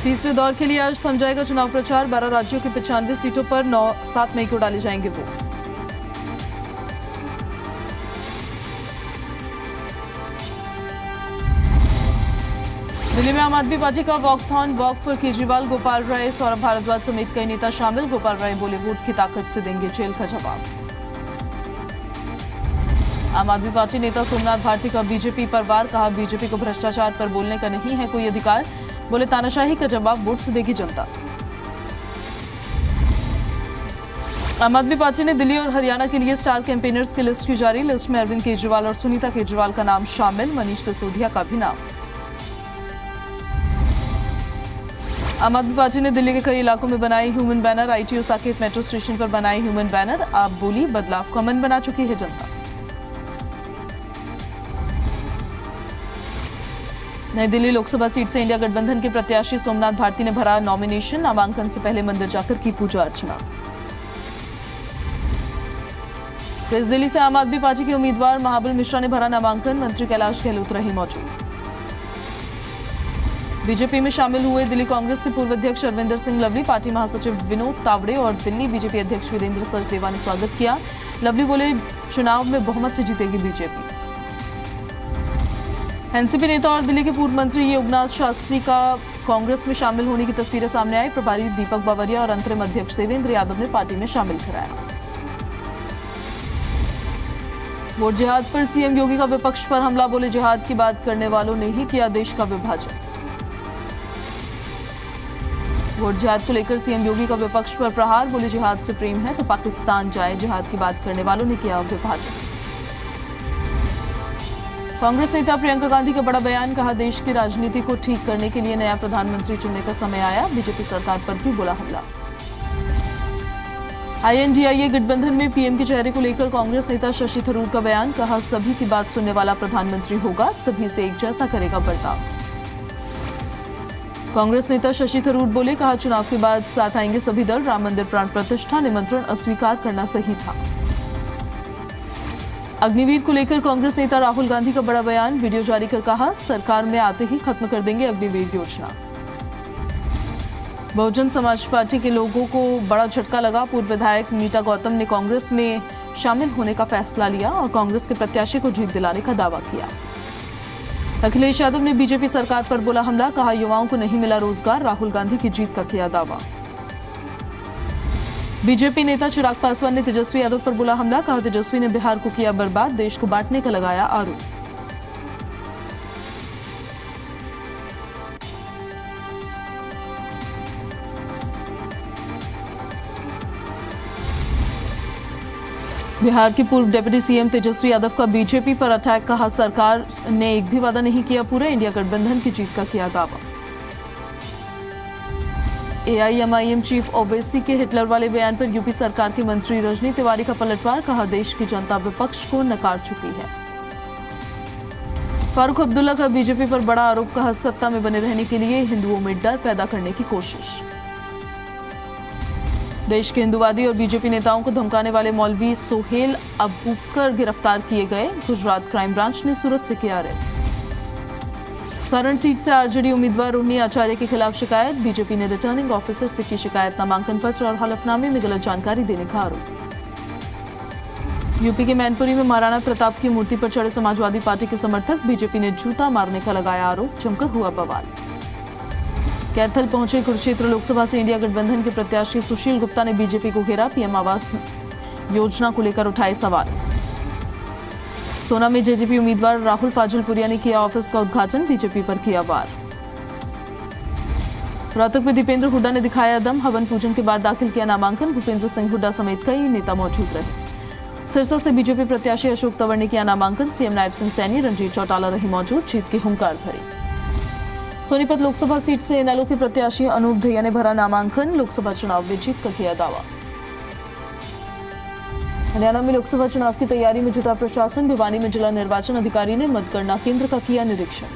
तीसरे दौर के लिए आज थम जाएगा चुनाव प्रचार। 12 राज्यों की 95 सीटों पर 7 मई को डाले जाएंगे वोट। दिल्ली में आम आदमी पार्टी का walkathon, walk for Kejriwal. Gopal Rai, Saurabh Bharadwaj समेत कई नेता शामिल। गोपाल राय बोले, वोट की ताकत से देंगे जेल का जवाब। आम आदमी पार्टी नेता सोमनाथ भारती का बीजेपी पर वार। कहा, बीजेपी को भ्रष्टाचार पर बोलने का नहीं है कोई अधिकार। बोले, तानाशाही का जवाब वोट से देगी जनता। आम आदमी पार्टी ने दिल्ली और हरियाणा के लिए स्टार कैंपेनर्स की लिस्ट की जारी। लिस्ट में अरविंद केजरीवाल और सुनीता केजरीवाल का नाम शामिल। मनीष सिसोदिया का भी नाम। आम आदमी पार्टी ने दिल्ली के कई इलाकों में बनाए human banner. ITO Saket metro station पर बनाए ह्यूमन बैनर। आप बोली, बदलाव का मन बना चुकी है जनता। नई दिल्ली लोकसभा सीट से इंडिया गठबंधन के प्रत्याशी सोमनाथ भारती ने भरा नॉमिनेशन। नामांकन से पहले मंदिर जाकर की पूजा अर्चना। इस दिल्ली से आम आदमी पार्टी के उम्मीदवार महाबल मिश्रा ने भरा नामांकन। मंत्री कैलाश गहलोत रहे मौजूद। बीजेपी में शामिल हुए दिल्ली कांग्रेस के पूर्व अध्यक्ष अरविंदर सिंह लवली, पार्टी महासचिव विनोद तावड़े और दिल्ली बीजेपी अध्यक्ष वीरेंद्र सचदेवा ने स्वागत किया। लवली बोले, चुनाव में बहुमत से जीतेगी बीजेपी। एनसीपी नेता और दिल्ली के पूर्व मंत्री योगनाथ शास्त्री का कांग्रेस में शामिल होने की तस्वीरें सामने आई। प्रभारी दीपक बावरिया और अंतरिम अध्यक्ष देवेंद्र यादव ने पार्टी में शामिल कराया। वोट जिहाद पर सीएम योगी का विपक्ष पर हमला। बोले, जिहाद की बात करने वालों ने ही किया देश का विभाजन। वोट जिहाद को लेकर सीएम योगी का विपक्ष पर प्रहार। बोले, जिहाद से प्रेम है तो पाकिस्तान जाए। जिहाद की बात करने वालों ने किया विभाजन। कांग्रेस नेता प्रियंका गांधी का बड़ा बयान। कहा, देश की राजनीति को ठीक करने के लिए नया प्रधानमंत्री चुनने का समय आया। बीजेपी सरकार पर भी बोला हमला। आईएनडीआईए गठबंधन में पीएम के चेहरे को लेकर कांग्रेस नेता शशि थरूर का बयान। कहा, सभी की बात सुनने वाला प्रधानमंत्री होगा, सभी से एक जैसा करेगा बर्ताव। कांग्रेस नेता शशि थरूर बोले, कहा, चुनाव के बाद साथ आएंगे सभी दल। राम मंदिर प्राण प्रतिष्ठा निमंत्रण अस्वीकार करना सही था। अग्निवीर को लेकर कांग्रेस नेता राहुल गांधी का बड़ा बयान। वीडियो जारी कर कहा, सरकार में आते ही खत्म कर देंगे अग्निवीर योजना। बहुजन समाज पार्टी के लोगों को बड़ा झटका लगा। पूर्व विधायक नीता गौतम ने कांग्रेस में शामिल होने का फैसला लिया और कांग्रेस के प्रत्याशी को जीत दिलाने का दावा किया। अखिलेश यादव ने बीजेपी सरकार पर बोला हमला। कहा, युवाओं को नहीं मिला रोजगार। राहुल गांधी की जीत का किया दावा। बीजेपी नेता चिराग पासवान ने तेजस्वी यादव पर बोला हमला। कहा, तेजस्वी ने बिहार को किया बर्बाद। देश को बांटने का लगाया आरोप। बिहार के पूर्व डिप्टी सीएम तेजस्वी यादव का बीजेपी पर अटैक। कहा, सरकार ने एक भी वादा नहीं किया पूरा। इंडिया गठबंधन की जीत का किया दावा। एआईएमआईएम चीफ ओवैसी के हिटलर वाले बयान पर यूपी सरकार के मंत्री रजनी तिवारी का पलटवार। कहा, देश की जनता विपक्ष को नकार चुकी है। फारूक अब्दुल्ला का बीजेपी पर बड़ा आरोप। कहा, सत्ता में बने रहने के लिए हिंदुओं में डर पैदा करने की कोशिश। देश के हिंदुवादी और बीजेपी नेताओं को धमकाने वाले मौलवी सोहेल अबूकर गिरफ्तार किए गए। गुजरात क्राइम ब्रांच ने सूरत से किया अरेस्ट। सारण सीट से आरजेडी उम्मीदवार रोहिणी आचार्य के खिलाफ शिकायत। बीजेपी ने रिटर्निंग ऑफिसर से की शिकायत। नामांकन पत्र और हलफनामे में गलत जानकारी देने का आरोप। यूपी के मैनपुरी में महाराणा प्रताप की मूर्ति पर चढ़े समाजवादी पार्टी के समर्थक। बीजेपी ने जूता मारने का लगाया आरोप। जमकर हुआ बवाल। कैथल पहुंचे कुरुक्षेत्र लोकसभा से इंडिया गठबंधन के प्रत्याशी सुशील गुप्ता ने बीजेपी को घेरा। पीएम आवास योजना को लेकर उठाए सवाल। सोना में जेजेपी उम्मीदवार राहुल फाजिलपुरिया ने किया ऑफिस का उद्घाटन। बीजेपी पर किया वार। रोहतक में दीपेंद्र हुड्डा ने दिखाया दम। हवन पूजन के बाद दाखिल किया नामांकन। भूपेंद्र सिंह हुड्डा समेत कई नेता मौजूद रहे। सिरसा से बीजेपी प्रत्याशी अशोक तंवर ने किया नामांकन। सीएम नायब सिंह सैनी, रणजीत चौटाला रहे मौजूद। जीत की हुंकार भरी। सोनीपत लोकसभा सीट से इनेलो के प्रत्याशी अनूप दहिया ने भरा नामांकन। लोकसभा चुनाव में जीत का किया दावा। हरियाणा में लोकसभा चुनाव की तैयारी में जुटा प्रशासन। भिवानी में जिला निर्वाचन अधिकारी ने मतगणना केंद्र का किया निरीक्षण।